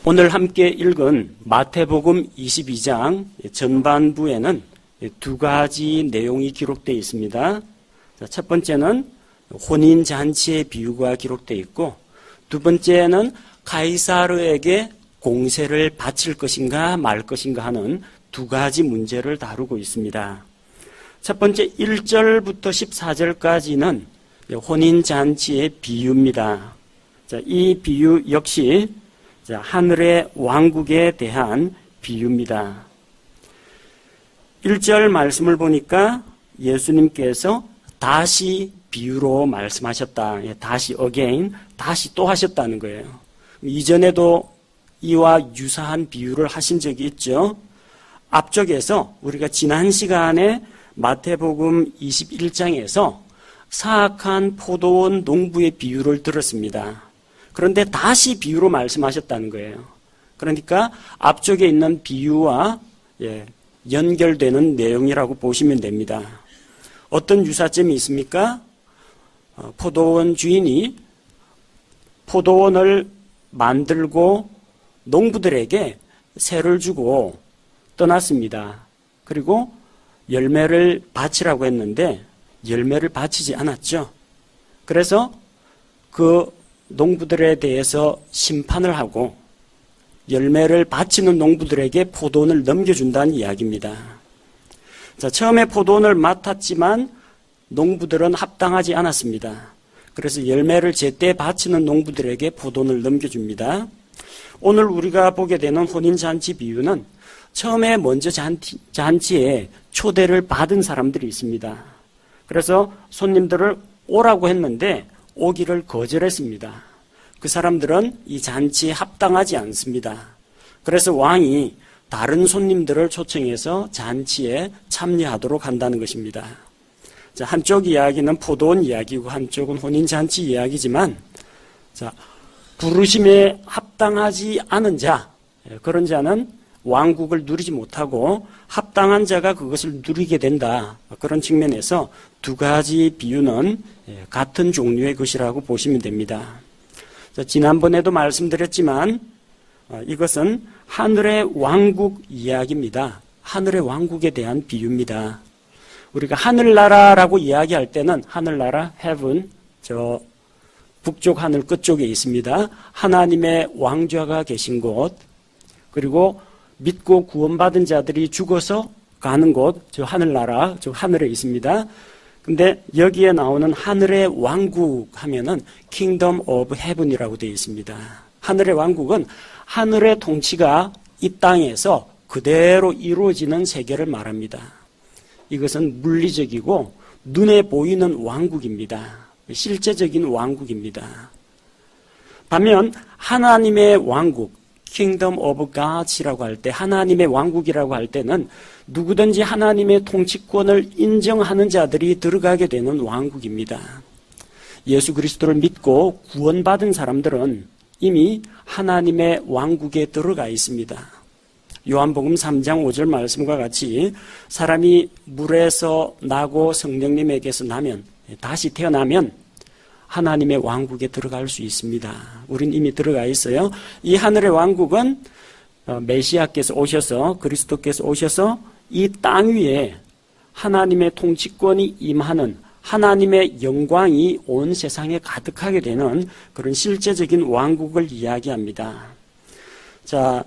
오늘 함께 읽은 마태복음 22장 전반부에는 두 가지 내용이 기록되어 있습니다. 첫 번째는 혼인잔치의 비유가 기록되어 있고, 두 번째는 가이사르에게 공세를 바칠 것인가 말 것인가 하는 두 가지 문제를 다루고 있습니다. 첫 번째 1절부터 14절까지는 혼인잔치의 비유입니다. 이 비유 역시 하늘의 왕국에 대한 비유입니다. 1절 말씀을 보니까 예수님께서 다시 비유로 말씀하셨다. 다시 again, 다시 또 하셨다는 거예요. 이전에도 이와 유사한 비유를 하신 적이 있죠. 앞쪽에서 우리가 지난 시간에 마태복음 21장에서 사악한 포도원 농부의 비유를 들었습니다. 그런데 다시 비유로 말씀하셨다는 거예요. 그러니까 앞쪽에 있는 비유와 연결되는 내용이라고 보시면 됩니다. 어떤 유사점이 있습니까? 포도원 주인이 포도원을 만들고 농부들에게 세를 주고 떠났습니다. 그리고 열매를 바치라고 했는데 열매를 바치지 않았죠. 그래서 그 농부들에 대해서 심판을 하고 열매를 바치는 농부들에게 포도원을 넘겨준다는 이야기입니다. 자, 처음에 포도원을 맡았지만 농부들은 합당하지 않았습니다. 그래서 열매를 제때 바치는 농부들에게 포도원을 넘겨줍니다. 오늘 우리가 보게 되는 혼인잔치 비유는 처음에 먼저 잔치에 초대를 받은 사람들이 있습니다. 그래서 손님들을 오라고 했는데 오기를 거절했습니다. 그 사람들은 이 잔치에 합당하지 않습니다. 그래서 왕이 다른 손님들을 초청해서 잔치에 참여하도록 한다는 것입니다. 자, 한쪽 이야기는 포도원 이야기고 한쪽은 혼인잔치 이야기지만, 자, 부르심에 합당하지 않은 자, 그런 자는 왕국을 누리지 못하고 합당한 자가 그것을 누리게 된다. 그런 측면에서 두 가지 비유는 같은 종류의 것이라고 보시면 됩니다. 자, 지난번에도 말씀드렸지만 이것은 하늘의 왕국 이야기입니다. 하늘의 왕국에 대한 비유입니다. 우리가 하늘나라라고 이야기할 때는 하늘나라, heaven, 저 북쪽 하늘 끝쪽에 있습니다. 하나님의 왕좌가 계신 곳, 그리고 믿고 구원받은 자들이 죽어서 가는 곳, 저 하늘나라, 저 하늘에 있습니다. 근데 여기에 나오는 하늘의 왕국 하면은 Kingdom of Heaven이라고 되어 있습니다. 하늘의 왕국은 하늘의 통치가 이 땅에서 그대로 이루어지는 세계를 말합니다. 이것은 물리적이고 눈에 보이는 왕국입니다. 실제적인 왕국입니다. 반면 하나님의 왕국, Kingdom of Gods이라고 할 때, 하나님의 왕국이라고 할 때는 누구든지 하나님의 통치권을 인정하는 자들이 들어가게 되는 왕국입니다. 예수 그리스도를 믿고 구원받은 사람들은 이미 하나님의 왕국에 들어가 있습니다. 요한복음 3장 5절 말씀과 같이 사람이 물에서 나고 성령님에게서 나면, 다시 태어나면 하나님의 왕국에 들어갈 수 있습니다. 우린 이미 들어가 있어요. 이 하늘의 왕국은 메시아께서 오셔서, 그리스도께서 오셔서 이 땅 위에 하나님의 통치권이 임하는, 하나님의 영광이 온 세상에 가득하게 되는 그런 실제적인 왕국을 이야기합니다. 자,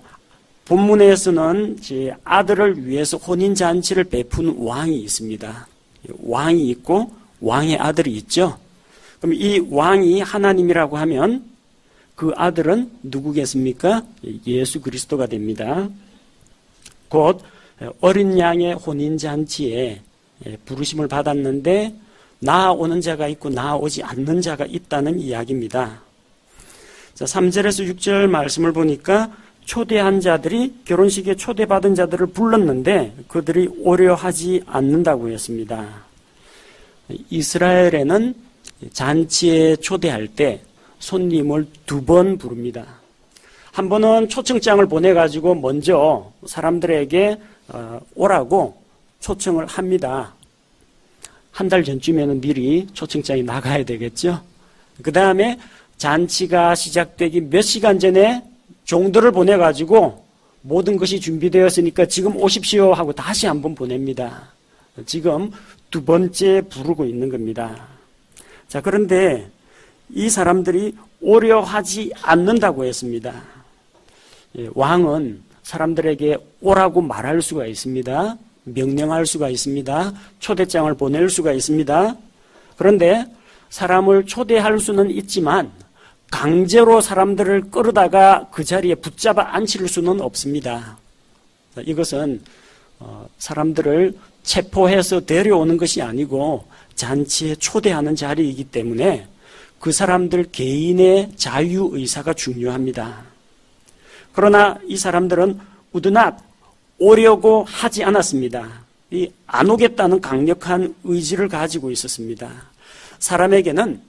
본문에서는 아들을 위해서 혼인잔치를 베푼 왕이 있습니다. 왕이 있고 왕의 아들이 있죠. 그럼 이 왕이 하나님이라고 하면 그 아들은 누구겠습니까? 예수 그리스도가 됩니다. 곧 어린 양의 혼인잔치에 부르심을 받았는데 나아오는 자가 있고 나아오지 않는 자가 있다는 이야기입니다. 자, 3절에서 6절 말씀을 보니까 초대한 자들이 결혼식에 초대받은 자들을 불렀는데 그들이 오려 하지 않는다고 했습니다. 이스라엘에는 잔치에 초대할 때 손님을 2번 부릅니다. 한 번은 초청장을 보내가지고 먼저 사람들에게 오라고 초청을 합니다. 한 달 전쯤에는 미리 초청장이 나가야 되겠죠. 그 다음에 잔치가 시작되기 몇 시간 전에 종들을 보내가지고 모든 것이 준비되었으니까 지금 오십시오 하고 다시 한번 보냅니다. 지금 두 번째 부르고 있는 겁니다. 자, 그런데 이 사람들이 오려 하지 않는다고 했습니다. 왕은 사람들에게 오라고 말할 수가 있습니다. 명령할 수가 있습니다. 초대장을 보낼 수가 있습니다. 그런데 사람을 초대할 수는 있지만 강제로 사람들을 끌어다가 그 자리에 붙잡아 앉힐 수는 없습니다. 이것은 사람들을 체포해서 데려오는 것이 아니고 잔치에 초대하는 자리이기 때문에 그 사람들 개인의 자유의사가 중요합니다. 그러나 이 사람들은 우드낫 오려고 하지 않았습니다. 안 오겠다는 강력한 의지를 가지고 있었습니다. 사람에게는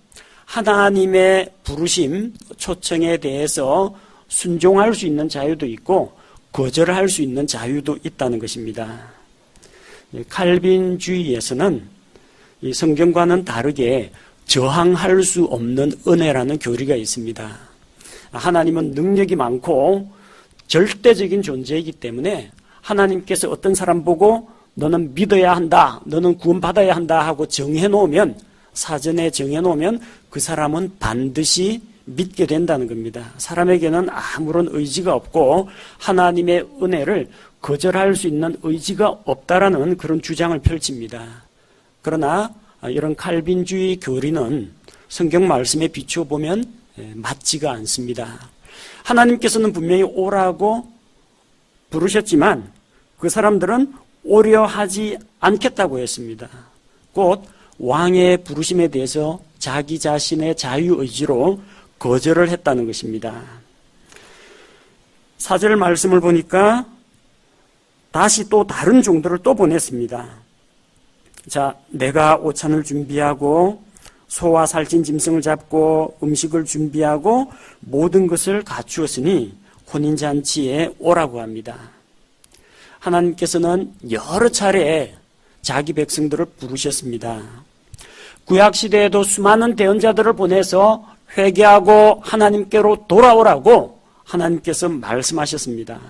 하나님의 부르심, 초청에 대해서 순종할 수 있는 자유도 있고 거절할 수 있는 자유도 있다는 것입니다. 칼빈주의에서는 이 성경과는 다르게 저항할 수 없는 은혜라는 교리가 있습니다. 하나님은 능력이 많고 절대적인 존재이기 때문에 하나님께서 어떤 사람 보고 너는 믿어야 한다, 너는 구원받아야 한다 하고 정해놓으면, 사전에 정해놓으면 그 사람은 반드시 믿게 된다는 겁니다. 사람에게는 아무런 의지가 없고 하나님의 은혜를 거절할 수 있는 의지가 없다라는 그런 주장을 펼칩니다. 그러나 이런 칼빈주의 교리는 성경 말씀에 비춰보면 맞지가 않습니다. 하나님께서는 분명히 오라고 부르셨지만 그 사람들은 오려 하지 않겠다고 했습니다. 곧 왕의 부르심에 대해서 자기 자신의 자유의지로 거절을 했다는 것입니다. 4절 말씀을 보니까 다시 또 다른 종들을 또 보냈습니다. 자, 내가 오찬을 준비하고 소와 살찐 짐승을 잡고 음식을 준비하고 모든 것을 갖추었으니 혼인잔치에 오라고 합니다. 하나님께서는 여러 차례 자기 백성들을 부르셨습니다. 구약시대에도 수많은 대언자들을 보내서 회개하고 하나님께로 돌아오라고 하나님께서 말씀하셨습니다.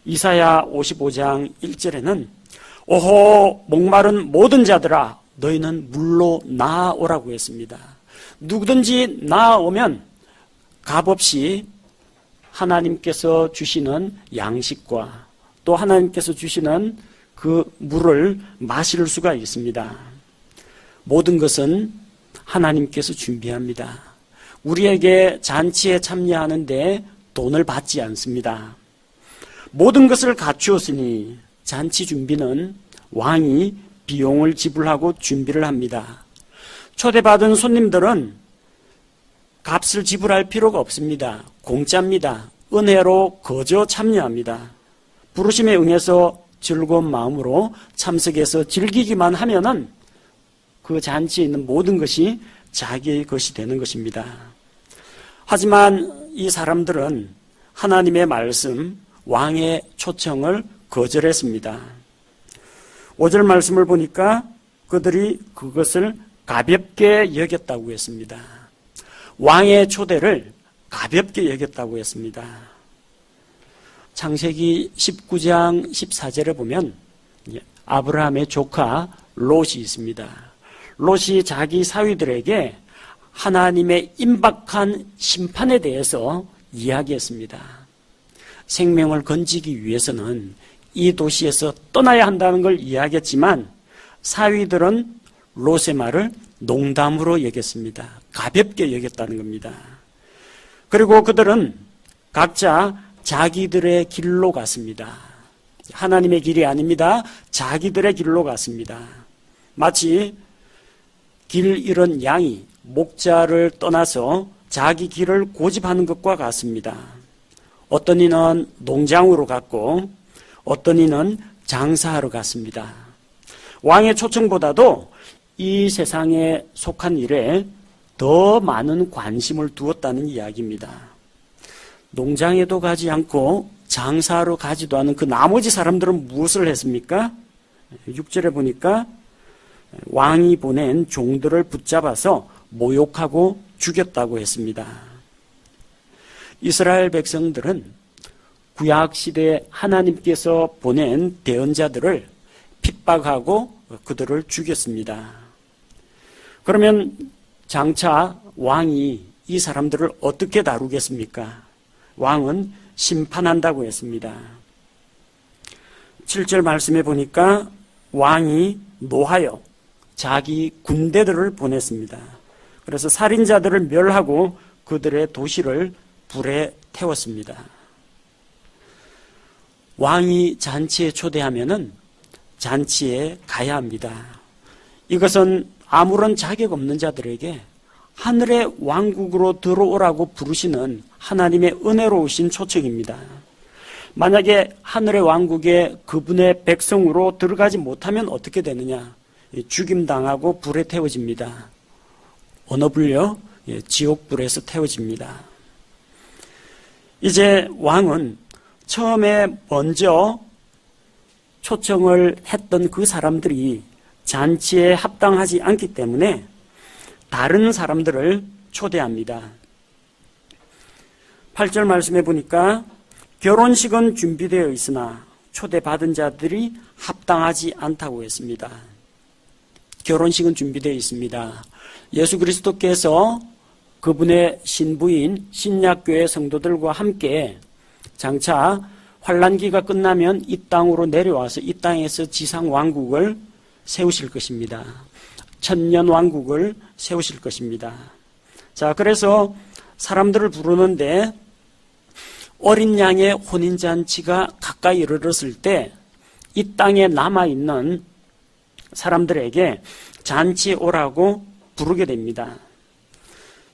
이사야 55장 1절에는 오호 목마른 모든 자들아 너희는 물로 나아오라고 했습니다. 누구든지 나아오면 값없이 하나님께서 주시는 양식과 또 하나님께서 주시는 그 물을 마실 수가 있습니다. 모든 것은 하나님께서 준비합니다. 우리에게 잔치에 참여하는데 돈을 받지 않습니다. 모든 것을 갖추었으니 잔치 준비는 왕이 비용을 지불하고 준비를 합니다. 초대받은 손님들은 값을 지불할 필요가 없습니다. 공짜입니다. 은혜로 거저 참여합니다. 부르심에 응해서 즐거운 마음으로 참석해서 즐기기만 하면은 그 잔치에 있는 모든 것이 자기의 것이 되는 것입니다. 하지만 이 사람들은 하나님의 말씀, 왕의 초청을 거절했습니다. 5절 말씀을 보니까 그들이 그것을 가볍게 여겼다고 했습니다. 왕의 초대를 가볍게 여겼다고 했습니다. 창세기 19장 14절에 보면 아브라함의 조카 롯이 있습니다. 롯이 자기 사위들에게 하나님의 임박한 심판에 대해서 이야기했습니다. 생명을 건지기 위해서는 이 도시에서 떠나야 한다는 걸 이야기했지만 사위들은 롯의 말을 농담으로 여겼습니다. 가볍게 여겼다는 겁니다. 그리고 그들은 각자 자기들의 길로 갔습니다. 하나님의 길이 아닙니다. 자기들의 길로 갔습니다. 마치 길 잃은 양이 목자를 떠나서 자기 길을 고집하는 것과 같습니다. 어떤 이는 농장으로 갔고 어떤 이는 장사하러 갔습니다. 왕의 초청보다도 이 세상에 속한 일에 더 많은 관심을 두었다는 이야기입니다. 농장에도 가지 않고 장사하러 가지도 않은 그 나머지 사람들은 무엇을 했습니까? 6절에 보니까 왕이 보낸 종들을 붙잡아서 모욕하고 죽였다고 했습니다. 이스라엘 백성들은 구약시대 하나님께서 보낸 대언자들을 핍박하고 그들을 죽였습니다. 그러면 장차 왕이 이 사람들을 어떻게 다루겠습니까? 왕은 심판한다고 했습니다. 7절 말씀해 보니까 왕이 노하여 자기 군대들을 보냈습니다. 그래서 살인자들을 멸하고 그들의 도시를 불에 태웠습니다. 왕이 잔치에 초대하면은 잔치에 가야 합니다. 이것은 아무런 자격 없는 자들에게 하늘의 왕국으로 들어오라고 부르시는 하나님의 은혜로우신 초청입니다. 만약에 하늘의 왕국에 그분의 백성으로 들어가지 못하면 어떻게 되느냐? 죽임당하고 불에 태워집니다. 어느 불요? 지옥불에서 태워집니다. 이제 왕은 처음에 먼저 초청을 했던 그 사람들이 잔치에 합당하지 않기 때문에 다른 사람들을 초대합니다. 8절 말씀해 보니까 결혼식은 준비되어 있으나 초대받은 자들이 합당하지 않다고 했습니다. 결혼식은 준비되어 있습니다. 예수 그리스도께서 그분의 신부인 신약교회 성도들과 함께 장차 환란기가 끝나면 이 땅으로 내려와서 이 땅에서 지상 왕국을 세우실 것입니다. 천년 왕국을 세우실 것입니다. 자, 그래서 사람들을 부르는데 어린 양의 혼인잔치가 가까이 이르렀을 때 이 땅에 남아있는 사람들에게 잔치에 오라고 부르게 됩니다.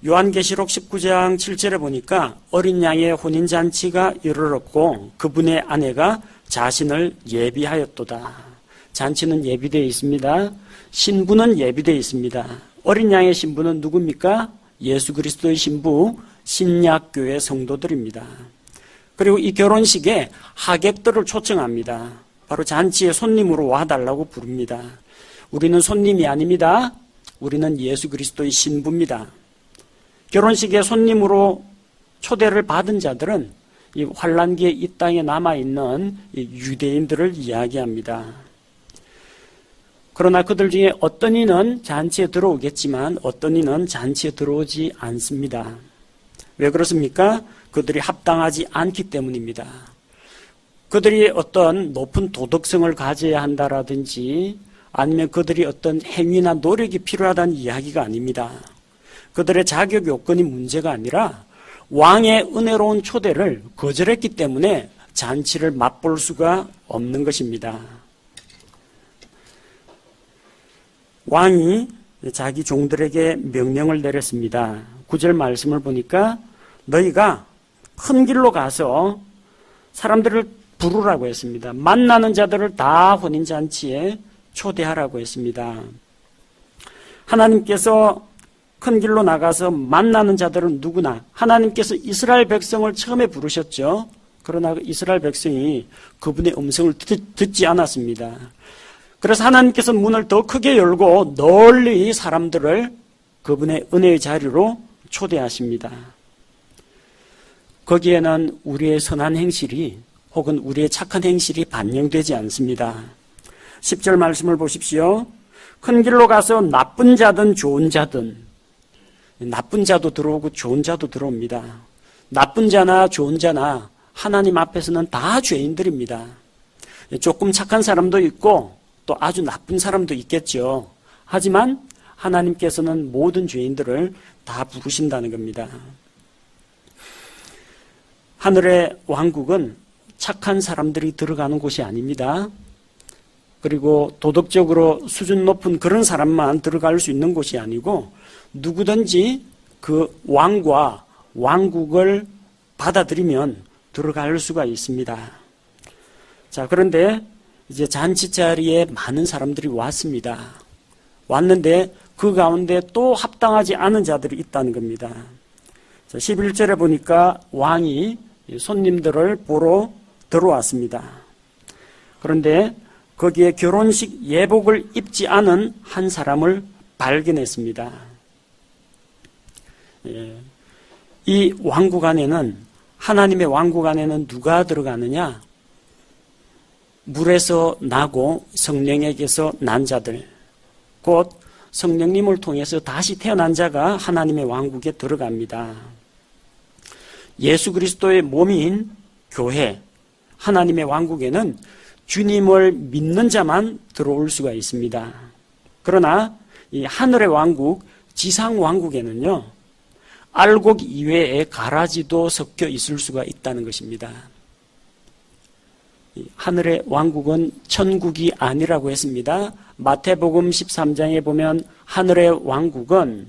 요한계시록 19장 7절에 보니까 어린 양의 혼인잔치가 이르렀고 그분의 아내가 자신을 예비하였도다. 잔치는 예비되어 있습니다. 신부는 예비되어 있습니다. 어린 양의 신부는 누굽니까? 예수 그리스도의 신부 신약교회 성도들입니다. 그리고 이 결혼식에 하객들을 초청합니다. 바로 잔치에 손님으로 와달라고 부릅니다. 우리는 손님이 아닙니다. 우리는 예수 그리스도의 신부입니다. 결혼식에 손님으로 초대를 받은 자들은 이 환란기에 이 땅에 남아있는 유대인들을 이야기합니다. 그러나 그들 중에 어떤 이는 잔치에 들어오겠지만 어떤 이는 잔치에 들어오지 않습니다. 왜 그렇습니까? 그들이 합당하지 않기 때문입니다. 그들이 어떤 높은 도덕성을 가져야 한다라든지 아니면 그들이 어떤 행위나 노력이 필요하다는 이야기가 아닙니다. 그들의 자격 요건이 문제가 아니라 왕의 은혜로운 초대를 거절했기 때문에 잔치를 맛볼 수가 없는 것입니다. 왕이 자기 종들에게 명령을 내렸습니다. 9절 말씀을 보니까 너희가 큰 길로 가서 사람들을 부르라고 했습니다. 만나는 자들을 다 혼인잔치에 초대하라고 했습니다. 하나님께서 큰 길로 나가서 만나는 자들은 누구나 하나님께서 이스라엘 백성을 처음에 부르셨죠. 그러나 이스라엘 백성이 그분의 음성을 듣지 않았습니다. 그래서 하나님께서 문을 더 크게 열고 널리 사람들을 그분의 은혜의 자리로 초대하십니다. 거기에는 우리의 선한 행실이 혹은 우리의 착한 행실이 반영되지 않습니다. 10절 말씀을 보십시오. 큰 길로 가서 나쁜 자든 좋은 자든, 나쁜 자도 들어오고 좋은 자도 들어옵니다. 나쁜 자나 좋은 자나 하나님 앞에서는 다 죄인들입니다. 조금 착한 사람도 있고 또 아주 나쁜 사람도 있겠죠. 하지만 하나님께서는 모든 죄인들을 다 부르신다는 겁니다. 하늘의 왕국은 착한 사람들이 들어가는 곳이 아닙니다. 그리고 도덕적으로 수준 높은 그런 사람만 들어갈 수 있는 곳이 아니고 누구든지 그 왕과 왕국을 받아들이면 들어갈 수가 있습니다. 자, 그런데 이제 잔치 자리에 많은 사람들이 왔습니다. 왔는데 그 가운데 또 합당하지 않은 자들이 있다는 겁니다. 자, 11절에 보니까 왕이 손님들을 보러 들어왔습니다. 그런데 거기에 결혼식 예복을 입지 않은 한 사람을 발견했습니다. 이 왕국 안에는 하나님의 왕국 안에는 누가 들어가느냐? 물에서 나고 성령에게서 난 자들, 곧 성령님을 통해서 다시 태어난 자가 하나님의 왕국에 들어갑니다. 예수 그리스도의 몸인 교회, 하나님의 왕국에는 주님을 믿는 자만 들어올 수가 있습니다. 그러나 이 하늘의 왕국, 지상 왕국에는요, 알곡 이외에 가라지도 섞여 있을 수가 있다는 것입니다. 하늘의 왕국은 천국이 아니라고 했습니다. 마태복음 13장에 보면 하늘의 왕국은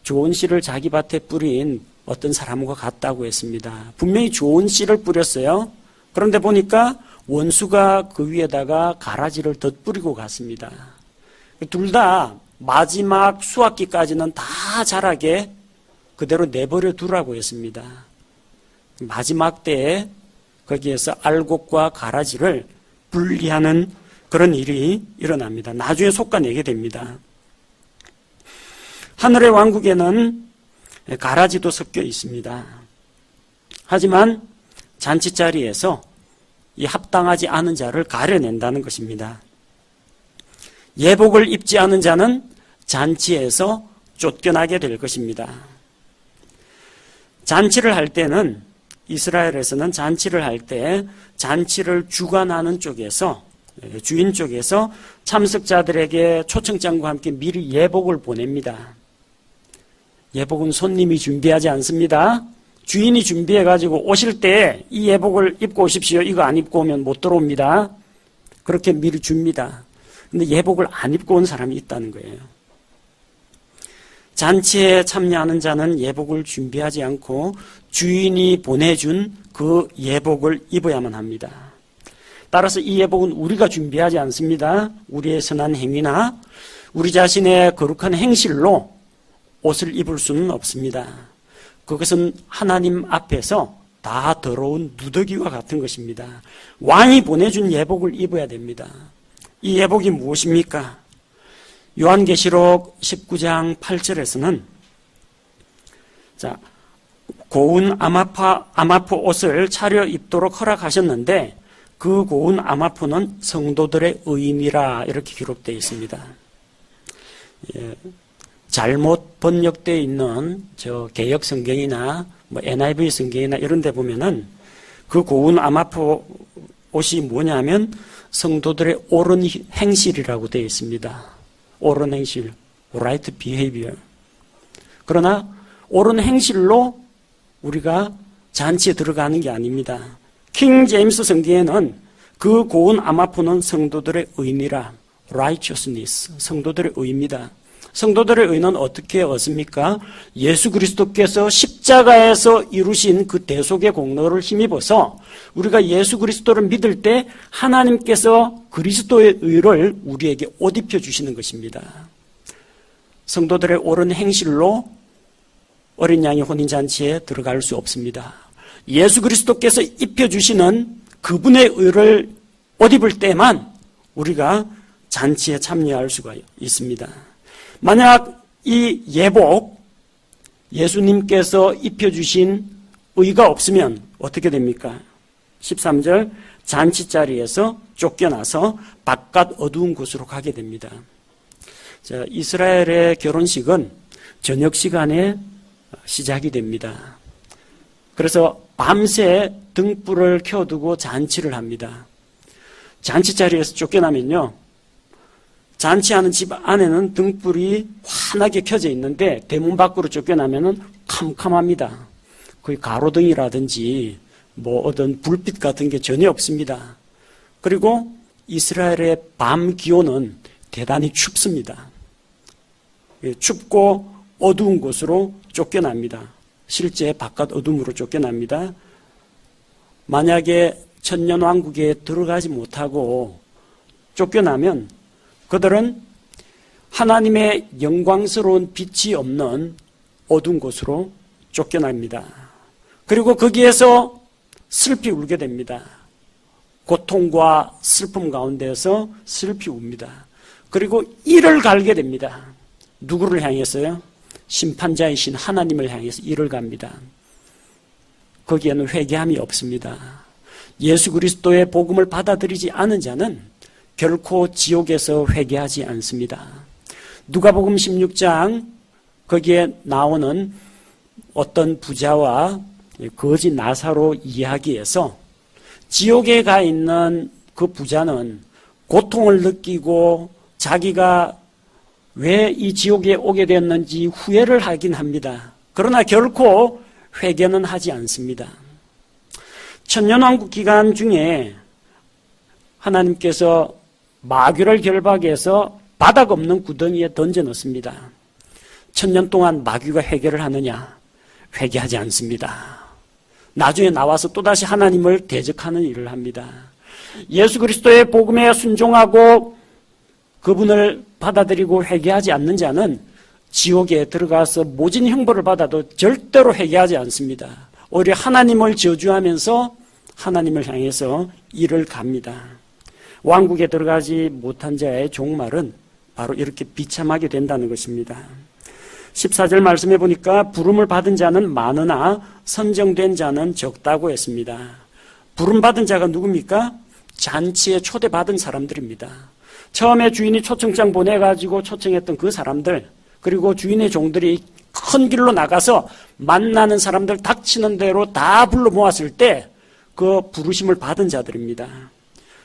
좋은 씨를 자기 밭에 뿌린 어떤 사람과 같다고 했습니다. 분명히 좋은 씨를 뿌렸어요. 그런데 보니까 원수가 그 위에다가 가라지를 덧뿌리고 갔습니다. 둘 다 마지막 수확기까지는 다 자라게 그대로 내버려 두라고 했습니다. 마지막 때에 거기에서 알곡과 가라지를 분리하는 그런 일이 일어납니다. 나중에 솎아내게 됩니다. 하늘의 왕국에는 가라지도 섞여 있습니다. 하지만 잔치자리에서 이 합당하지 않은 자를 가려낸다는 것입니다. 예복을 입지 않은 자는 잔치에서 쫓겨나게 될 것입니다. 잔치를 할 때는, 이스라엘에서는 잔치를 할 때 잔치를 주관하는 쪽에서, 주인 쪽에서 참석자들에게 초청장과 함께 미리 예복을 보냅니다. 예복은 손님이 준비하지 않습니다. 주인이 준비해가지고 오실 때 이 예복을 입고 오십시오. 이거 안 입고 오면 못 들어옵니다. 그렇게 미리 줍니다. 근데 예복을 안 입고 온 사람이 있다는 거예요. 잔치에 참여하는 자는 예복을 준비하지 않고 주인이 보내준 그 예복을 입어야만 합니다. 따라서 이 예복은 우리가 준비하지 않습니다. 우리의 선한 행위나 우리 자신의 거룩한 행실로 옷을 입을 수는 없습니다. 그것은 하나님 앞에서 다 더러운 누더기와 같은 것입니다. 왕이 보내준 예복을 입어야 됩니다. 이 예복이 무엇입니까? 요한계시록 19장 8절에서는 고운 아마포 옷을 차려 입도록 허락하셨는데 그 고운 아마포는 성도들의 의인이라 이렇게 기록되어 있습니다. 잘못 번역되어 있는 개역 성경이나 NIV 성경이나 이런 데 보면은 그 고운 아마포 옷이 뭐냐면 성도들의 옳은 행실이라고 되어 있습니다. 옳은 행실, right behavior. 그러나 옳은 행실로 우리가 잔치에 들어가는 게 아닙니다. 킹 제임스 성경에는 그 고운 아마포는 성도들의 의니라, righteousness, 성도들의 의입니다. 성도들의 의는 어떻게 얻습니까? 예수 그리스도께서 십자가에서 이루신 그 대속의 공로를 힘입어서 우리가 예수 그리스도를 믿을 때 하나님께서 그리스도의 의를 우리에게 옷 입혀 주시는 것입니다. 성도들의 옳은 행실로 어린 양의 혼인잔치에 들어갈 수 없습니다. 예수 그리스도께서 입혀 주시는 그분의 의를 옷 입을 때만 우리가 잔치에 참여할 수가 있습니다. 만약 이 예복, 예수님께서 입혀주신 의가 없으면 어떻게 됩니까? 13절, 잔치자리에서 쫓겨나서 바깥 어두운 곳으로 가게 됩니다. 자, 이스라엘의 결혼식은 저녁 시간에 시작이 됩니다. 그래서 밤새 등불을 켜두고 잔치를 합니다. 잔치자리에서 쫓겨나면요, 잔치하는 집 안에는 등불이 환하게 켜져 있는데 대문 밖으로 쫓겨나면은 캄캄합니다. 거의 가로등이라든지 어떤 불빛 같은 게 전혀 없습니다. 그리고 이스라엘의 밤 기온은 대단히 춥습니다. 춥고 어두운 곳으로 쫓겨납니다. 실제 바깥 어둠으로 쫓겨납니다. 만약에 천년왕국에 들어가지 못하고 쫓겨나면 그들은 하나님의 영광스러운 빛이 없는 어두운 곳으로 쫓겨납니다. 그리고 거기에서 슬피 울게 됩니다. 고통과 슬픔 가운데서 슬피 웁니다. 그리고 이를 갈게 됩니다. 누구를 향해서요? 심판자이신 하나님을 향해서 일을 갑니다. 거기에는 회개함이 없습니다. 예수 그리스도의 복음을 받아들이지 않은 자는 결코 지옥에서 회개하지 않습니다. 누가복음 16장 거기에 나오는 어떤 부자와 거지 나사로 이야기에서 지옥에 가 있는 그 부자는 고통을 느끼고 자기가 왜 이 지옥에 오게 되었는지 후회를 하긴 합니다. 그러나 결코 회개는 하지 않습니다. 천년왕국 기간 중에 하나님께서 마귀를 결박해서 바닥 없는 구덩이에 던져 넣습니다. 천년 동안 마귀가 회개를 하느냐? 회개하지 않습니다. 나중에 나와서 또다시 하나님을 대적하는 일을 합니다. 예수 그리스도의 복음에 순종하고 그분을 받아들이고 회개하지 않는 자는 지옥에 들어가서 모진 형벌을 받아도 절대로 회개하지 않습니다. 오히려 하나님을 저주하면서 하나님을 향해서 일을 갑니다. 왕국에 들어가지 못한 자의 종말은 바로 이렇게 비참하게 된다는 것입니다. 14절 말씀해 보니까 부름을 받은 자는 많으나 선정된 자는 적다고 했습니다. 부름받은 자가 누굽니까? 잔치에 초대받은 사람들입니다. 처음에 주인이 초청장 보내가지고 초청했던 그 사람들, 그리고 주인의 종들이 큰 길로 나가서 만나는 사람들 닥치는 대로 다 불러 모았을 때 그 부르심을 받은 자들입니다.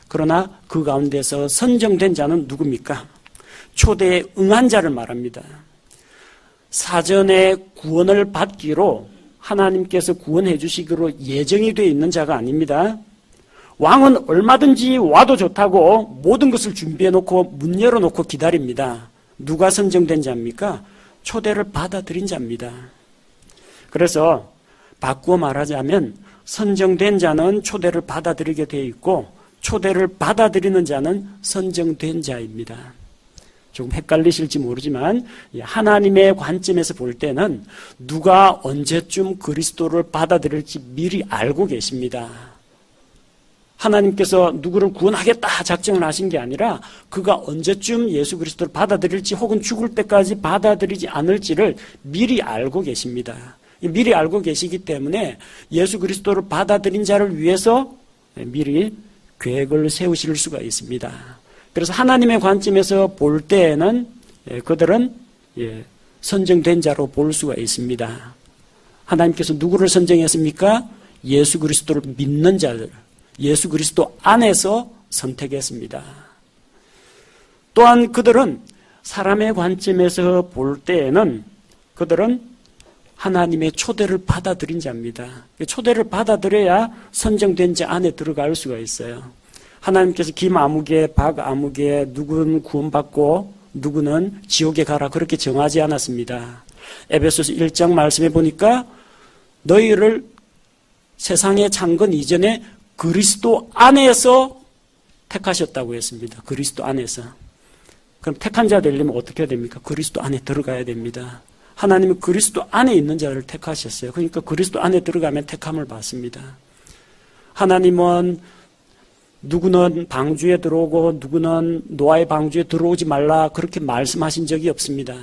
그러나 그 가운데서 선정된 자는 누굽니까? 초대에 응한 자를 말합니다. 사전에 구원을 받기로 하나님께서 구원해 주시기로 예정이 되어 있는 자가 아닙니다. 왕은 얼마든지 와도 좋다고 모든 것을 준비해 놓고 문 열어놓고 기다립니다. 누가 선정된 자입니까? 초대를 받아들인 자입니다. 그래서 바꾸어 말하자면 선정된 자는 초대를 받아들이게 되어 있고 초대를 받아들이는 자는 선정된 자입니다. 조금 헷갈리실지 모르지만 하나님의 관점에서 볼 때는 누가 언제쯤 그리스도를 받아들일지 미리 알고 계십니다. 하나님께서 누구를 구원하겠다 작정을 하신 게 아니라 그가 언제쯤 예수 그리스도를 받아들일지 혹은 죽을 때까지 받아들이지 않을지를 미리 알고 계십니다. 미리 알고 계시기 때문에 예수 그리스도를 받아들인 자를 위해서 미리 계획을 세우실 수가 있습니다. 그래서 하나님의 관점에서 볼 때에는 그들은 선정된 자로 볼 수가 있습니다. 하나님께서 누구를 선정했습니까? 예수 그리스도를 믿는 자들, 예수 그리스도 안에서 선택했습니다. 또한 그들은 사람의 관점에서 볼 때에는 그들은 하나님의 초대를 받아들인 자입니다. 초대를 받아들여야 선정된 자 안에 들어갈 수가 있어요. 하나님께서 김아무개, 박아무개 누구는 구원받고 누구는 지옥에 가라 그렇게 정하지 않았습니다. 에베소서 1장 말씀해 보니까 너희를 세상의 창건 이전에 그리스도 안에서 택하셨다고 했습니다. 그리스도 안에서. 그럼 택한 자 되려면 어떻게 해야 됩니까? 그리스도 안에 들어가야 됩니다. 하나님은 그리스도 안에 있는 자를 택하셨어요. 그러니까 그리스도 안에 들어가면 택함을 받습니다. 하나님은 누구는 방주에 들어오고 누구는 노아의 방주에 들어오지 말라 그렇게 말씀하신 적이 없습니다.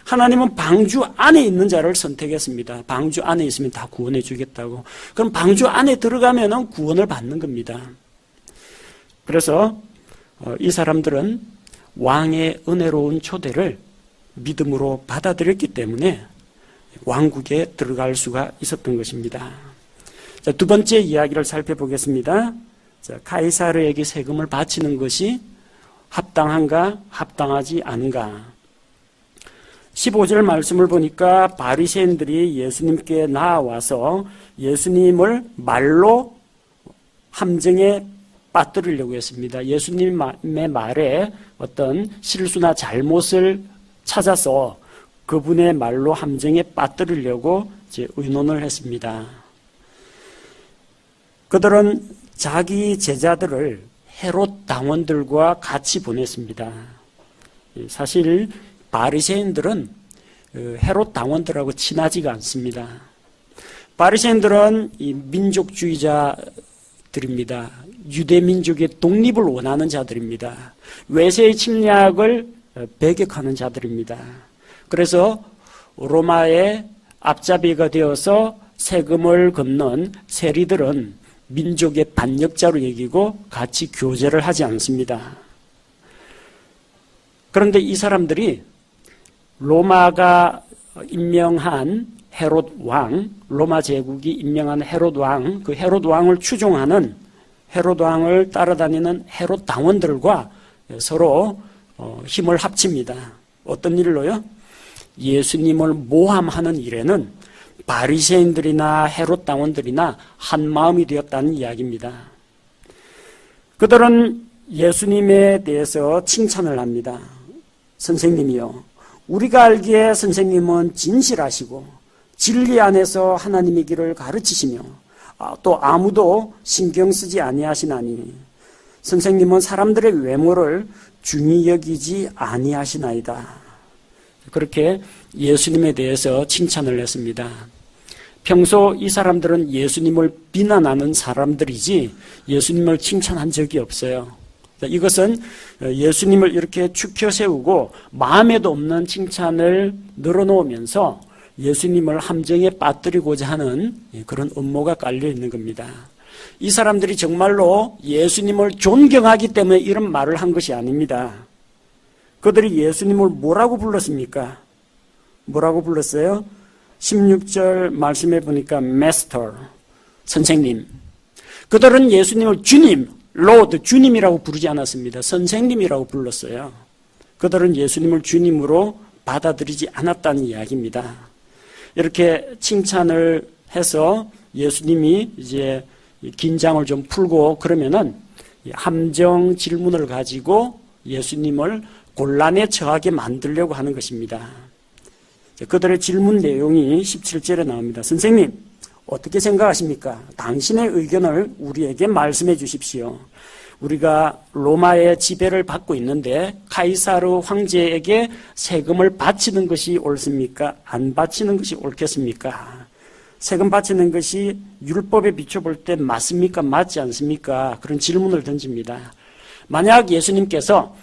하나님은 방주 안에 있는 자를 선택했습니다. 방주 안에 있으면 다 구원해 주겠다고. 그럼 방주 안에 들어가면 구원을 받는 겁니다. 그래서 이 사람들은 왕의 은혜로운 초대를 믿음으로 받아들였기 때문에 왕국에 들어갈 수가 있었던 것입니다. 자, 두 번째 이야기를 살펴보겠습니다. 자, 가이사르에게 세금을 바치는 것이 합당한가, 합당하지 않은가. 15절 말씀을 보니까 바리새인들이 예수님께 나와서 예수님을 말로 함정에 빠뜨리려고 했습니다. 예수님의 말에 어떤 실수나 잘못을 찾아서 그분의 말로 함정에 빠뜨리려고 의논을 했습니다. 그들은 자기 제자들을 헤롯 당원들과 같이 보냈습니다. 사실 바리새인들은 헤롯 당원들하고 친하지가 않습니다. 바리새인들은 이 민족주의자들입니다. 유대 민족의 독립을 원하는 자들입니다. 외세의 침략을 배격하는 자들입니다. 그래서 로마의 앞잡이가 되어서 세금을 걷는 세리들은 민족의 반역자로 여기고 같이 교제를 하지 않습니다. 그런데 이 사람들이 로마가 임명한 헤롯 왕, 로마 제국이 임명한 헤롯 왕, 그 헤롯 왕을 추종하는 헤롯 왕을 따라다니는 헤롯 당원들과 서로 힘을 합칩니다. 어떤 일로요? 예수님을 모함하는 일에는 바리새인들이나 헤롯 당원들이나 한 마음이 되었다는 이야기입니다. 그들은 예수님에 대해서 칭찬을 합니다. 선생님이요, 우리가 알기에 선생님은 진실하시고 진리 안에서 하나님의 길을 가르치시며 또 아무도 신경 쓰지 아니하시나니 선생님은 사람들의 외모를 중히 여기지 아니하시나이다. 그렇게 예수님에 대해서 칭찬을 했습니다. 평소 이 사람들은 예수님을 비난하는 사람들이지 예수님을 칭찬한 적이 없어요. 이것은 예수님을 이렇게 축혀 세우고 마음에도 없는 칭찬을 늘어놓으면서 예수님을 함정에 빠뜨리고자 하는 그런 음모가 깔려 있는 겁니다. 이 사람들이 정말로 예수님을 존경하기 때문에 이런 말을 한 것이 아닙니다. 그들이 예수님을 뭐라고 불렀습니까? 뭐라고 불렀어요? 16절 말씀해 보니까 Master, 선생님. 그들은 예수님을 주님, Lord, 주님이라고 부르지 않았습니다. 선생님이라고 불렀어요. 그들은 예수님을 주님으로 받아들이지 않았다는 이야기입니다. 이렇게 칭찬을 해서 예수님이 이제 긴장을 좀 풀고 그러면은 함정 질문을 가지고 예수님을 곤란에 처하게 만들려고 하는 것입니다. 그들의 질문 내용이 17절에 나옵니다. 선생님, 어떻게 생각하십니까? 당신의 의견을 우리에게 말씀해 주십시오. 우리가 로마의 지배를 받고 있는데 카이사르 황제에게 세금을 바치는 것이 옳습니까? 안 바치는 것이 옳겠습니까? 세금 바치는 것이 율법에 비춰볼 때 맞습니까? 맞지 않습니까? 그런 질문을 던집니다. 만약 예수님께서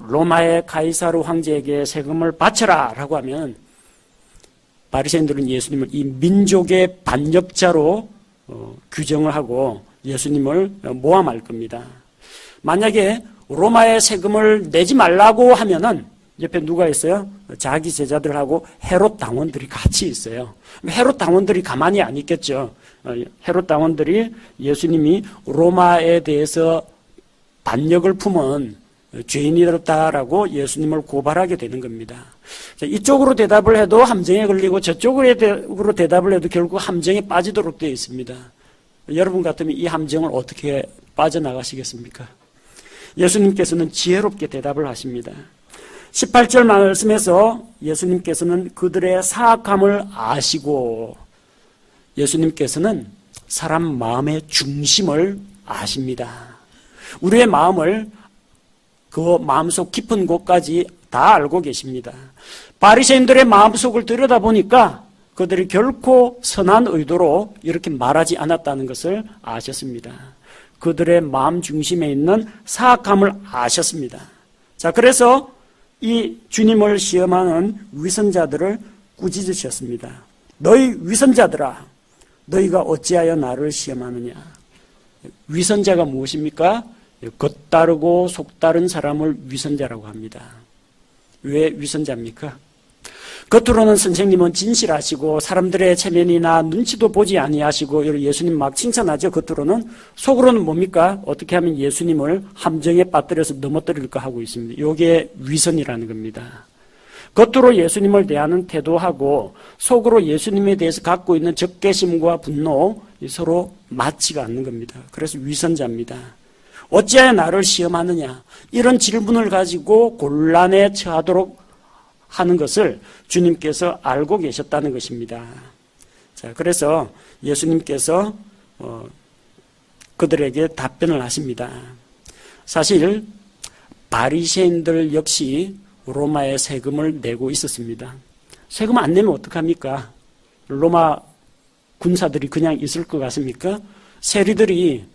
로마의 카이사르 황제에게 세금을 바쳐라 라고 하면 바리새인들은 예수님을 이 민족의 반역자로 규정을 하고 예수님을 모함할 겁니다. 만약에 로마의 세금을 내지 말라고 하면은 옆에 누가 있어요? 자기 제자들하고 헤롯 당원들이 같이 있어요. 헤롯 당원들이 가만히 안 있겠죠. 헤롯 당원들이 예수님이 로마에 대해서 반역을 품은 죄인이었다라고 예수님을 고발하게 되는 겁니다. 이쪽으로 대답을 해도 함정에 걸리고 저쪽으로 대답을 해도 결국 함정에 빠지도록 되어 있습니다. 여러분 같으면 이 함정을 어떻게 빠져나가시겠습니까? 예수님께서는 지혜롭게 대답을 하십니다. 18절 말씀에서 예수님께서는 그들의 사악함을 아시고 예수님께서는 사람 마음의 중심을 아십니다. 우리의 마음을 그 마음속 깊은 곳까지 다 알고 계십니다. 바리새인들의 마음속을 들여다보니까 그들이 결코 선한 의도로 이렇게 말하지 않았다는 것을 아셨습니다. 그들의 마음 중심에 있는 사악함을 아셨습니다. 자, 그래서 이 주님을 시험하는 위선자들을 꾸짖으셨습니다. 너희 위선자들아, 너희가 어찌하여 나를 시험하느냐? 위선자가 무엇입니까? 겉다르고 속다른 사람을 위선자라고 합니다. 왜 위선자입니까? 겉으로는 선생님은 진실하시고 사람들의 체면이나 눈치도 보지 아니하시고 예수님 막 칭찬하죠. 겉으로는. 속으로는 뭡니까? 어떻게 하면 예수님을 함정에 빠뜨려서 넘어뜨릴까 하고 있습니다. 이게 위선이라는 겁니다. 겉으로 예수님을 대하는 태도하고 속으로 예수님에 대해서 갖고 있는 적개심과 분노 서로 맞지가 않는 겁니다. 그래서 위선자입니다. 어찌하여 나를 시험하느냐? 이런 질문을 가지고 곤란에 처하도록 하는 것을 주님께서 알고 계셨다는 것입니다. 자, 그래서 예수님께서 그들에게 답변을 하십니다. 사실 바리새인들 역시 로마에 세금을 내고 있었습니다. 세금 안 내면 어떡합니까? 로마 군사들이 그냥 있을 것 같습니까? 세리들이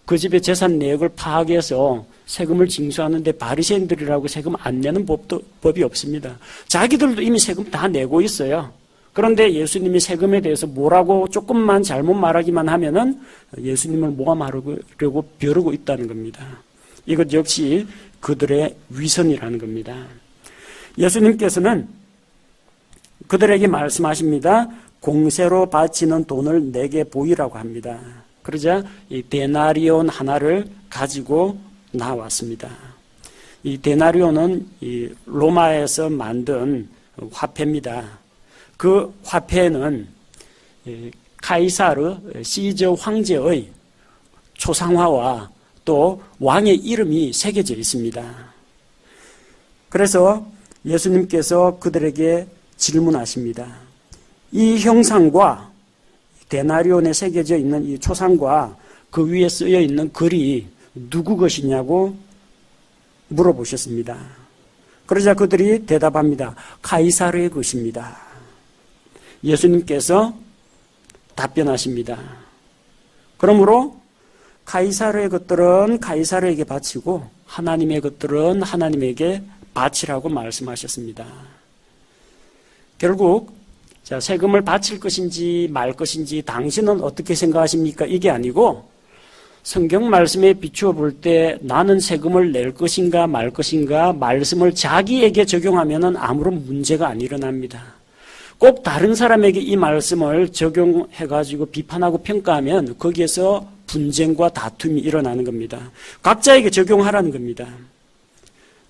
그 집의 재산 내역을 파악해서 세금을 징수하는데 바리새인들이라고 세금 안 내는 법이 없습니다. 자기들도 이미 세금 다 내고 있어요. 그런데 예수님이 세금에 대해서 뭐라고 조금만 잘못 말하기만 하면은 예수님을 모함하려고 벼르고 있다는 겁니다. 이것 역시 그들의 위선이라는 겁니다. 예수님께서는 그들에게 말씀하십니다. 공세로 바치는 돈을 내게 보이라고 합니다. 그러자 이 데나리온 하나를 가지고 나왔습니다. 이 데나리온은 이 로마에서 만든 화폐입니다. 그 화폐는 카이사르 시저 황제의 초상화와 또 왕의 이름이 새겨져 있습니다. 그래서 예수님께서 그들에게 질문하십니다. 이 형상과 데나리온에 새겨져 있는 이 초상과 그 위에 쓰여 있는 글이 누구 것이냐고 물어보셨습니다. 그러자 그들이 대답합니다. 카이사르의 것입니다. 예수님께서 답변하십니다. 그러므로 카이사르의 것들은 카이사르에게 바치고 하나님의 것들은 하나님에게 바치라고 말씀하셨습니다. 결국 세금을 바칠 것인지 말 것인지 당신은 어떻게 생각하십니까? 이게 아니고 성경 말씀에 비추어 볼 때 나는 세금을 낼 것인가 말 것인가 말씀을 자기에게 적용하면 아무런 문제가 안 일어납니다. 꼭 다른 사람에게 이 말씀을 적용해가지고 비판하고 평가하면 거기에서 분쟁과 다툼이 일어나는 겁니다. 각자에게 적용하라는 겁니다.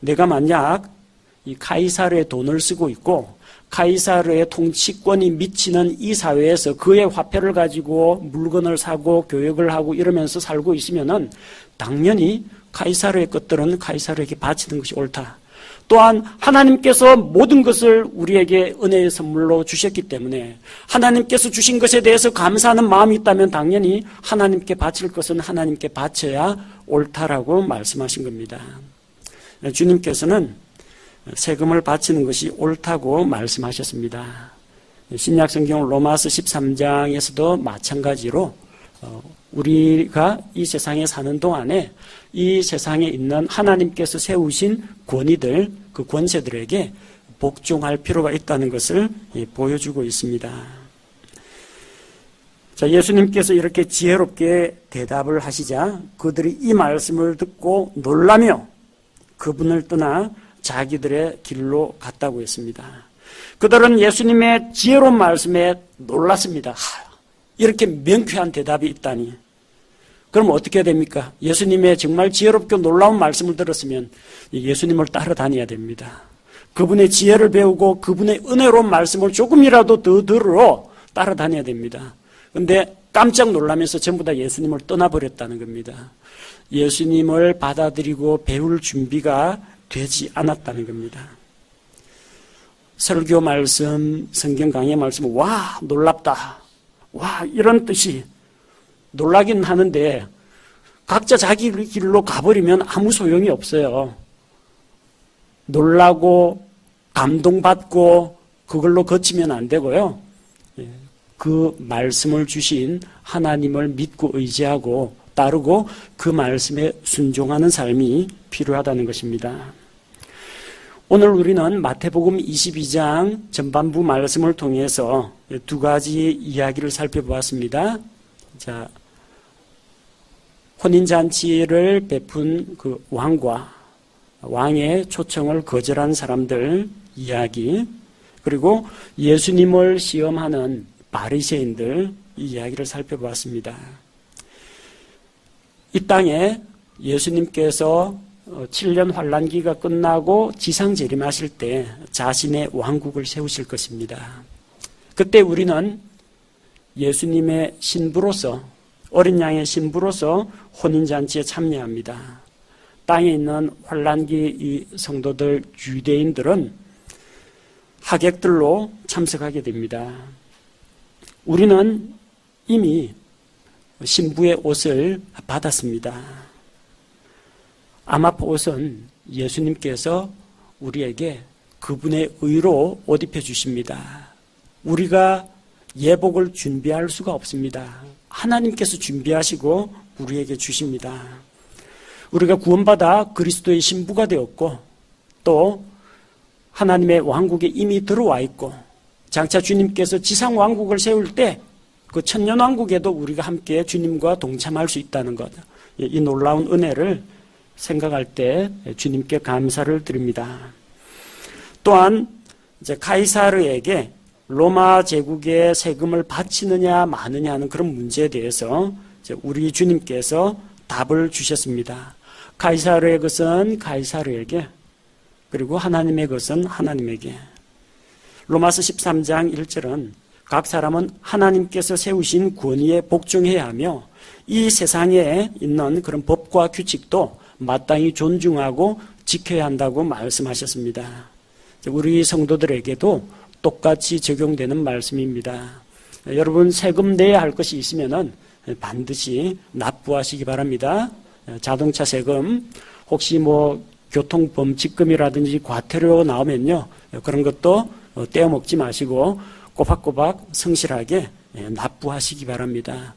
내가 만약 이 카이사르의 돈을 쓰고 있고 카이사르의 통치권이 미치는 이 사회에서 그의 화폐를 가지고 물건을 사고 교역을 하고 이러면서 살고 있으면은 당연히 카이사르의 것들은 카이사르에게 바치는 것이 옳다. 또한 하나님께서 모든 것을 우리에게 은혜의 선물로 주셨기 때문에 하나님께서 주신 것에 대해서 감사하는 마음이 있다면 당연히 하나님께 바칠 것은 하나님께 바쳐야 옳다라고 말씀하신 겁니다. 주님께서는 세금을 바치는 것이 옳다고 말씀하셨습니다. 신약 성경 로마서 13장에서도 마찬가지로 우리가 이 세상에 사는 동안에 이 세상에 있는 하나님께서 세우신 권위들, 그 권세들에게 복종할 필요가 있다는 것을 보여주고 있습니다. 자, 예수님께서 이렇게 지혜롭게 대답을 하시자 그들이 이 말씀을 듣고 놀라며 그분을 떠나 자기들의 길로 갔다고 했습니다. 그들은 예수님의 지혜로운 말씀에 놀랐습니다. 이렇게 명쾌한 대답이 있다니. 그럼 어떻게 해야 됩니까? 예수님의 정말 지혜롭고 놀라운 말씀을 들었으면 예수님을 따라다녀야 됩니다. 그분의 지혜를 배우고 그분의 은혜로운 말씀을 조금이라도 더 들으러 따라다녀야 됩니다. 그런데 깜짝 놀라면서 전부 다 예수님을 떠나버렸다는 겁니다. 예수님을 받아들이고 배울 준비가 되지 않았다는 겁니다. 설교 말씀, 성경 강의 말씀, 와, 놀랍다. 와, 이런 뜻이 놀라긴 하는데 각자 자기 길로 가버리면 아무 소용이 없어요. 놀라고 감동받고 그걸로 거치면 안 되고요. 그 말씀을 주신 하나님을 믿고 의지하고 따르고 그 말씀에 순종하는 삶이 필요하다는 것입니다. 오늘 우리는 마태복음 22장 전반부 말씀을 통해서 두 가지 이야기를 살펴보았습니다. 자, 혼인잔치를 베푼 그 왕과 왕의 초청을 거절한 사람들 이야기, 그리고 예수님을 시험하는 바리새인들 이야기를 살펴보았습니다. 이 땅에 예수님께서 7년 환란기가 끝나고 지상 재림하실 때 자신의 왕국을 세우실 것입니다. 그때 우리는 예수님의 신부로서, 어린 양의 신부로서 혼인잔치에 참여합니다. 땅에 있는 환란기 이 성도들, 유대인들은 하객들로 참석하게 됩니다. 우리는 이미 신부의 옷을 받았습니다. 아마포 옷은 예수님께서 우리에게 그분의 의로 옷 입혀주십니다. 우리가 예복을 준비할 수가 없습니다. 하나님께서 준비하시고 우리에게 주십니다. 우리가 구원받아 그리스도의 신부가 되었고 또 하나님의 왕국에 이미 들어와 있고 장차 주님께서 지상 왕국을 세울 때 그 천년 왕국에도 우리가 함께 주님과 동참할 수 있다는 것, 이 놀라운 은혜를 생각할 때 주님께 감사를 드립니다. 또한 이제 카이사르에게 로마 제국의 세금을 바치느냐 마느냐 하는 그런 문제에 대해서 이제 우리 주님께서 답을 주셨습니다. 카이사르의 것은 카이사르에게, 그리고 하나님의 것은 하나님에게. 로마서 13장 1절은 각 사람은 하나님께서 세우신 권위에 복종해야 하며 이 세상에 있는 그런 법과 규칙도 마땅히 존중하고 지켜야 한다고 말씀하셨습니다. 우리 성도들에게도 똑같이 적용되는 말씀입니다. 여러분 세금 내야 할 것이 있으면 반드시 납부하시기 바랍니다. 자동차 세금, 혹시 교통범칙금이라든지 과태료 나오면요, 그런 것도 떼어먹지 마시고 꼬박꼬박 성실하게 납부하시기 바랍니다.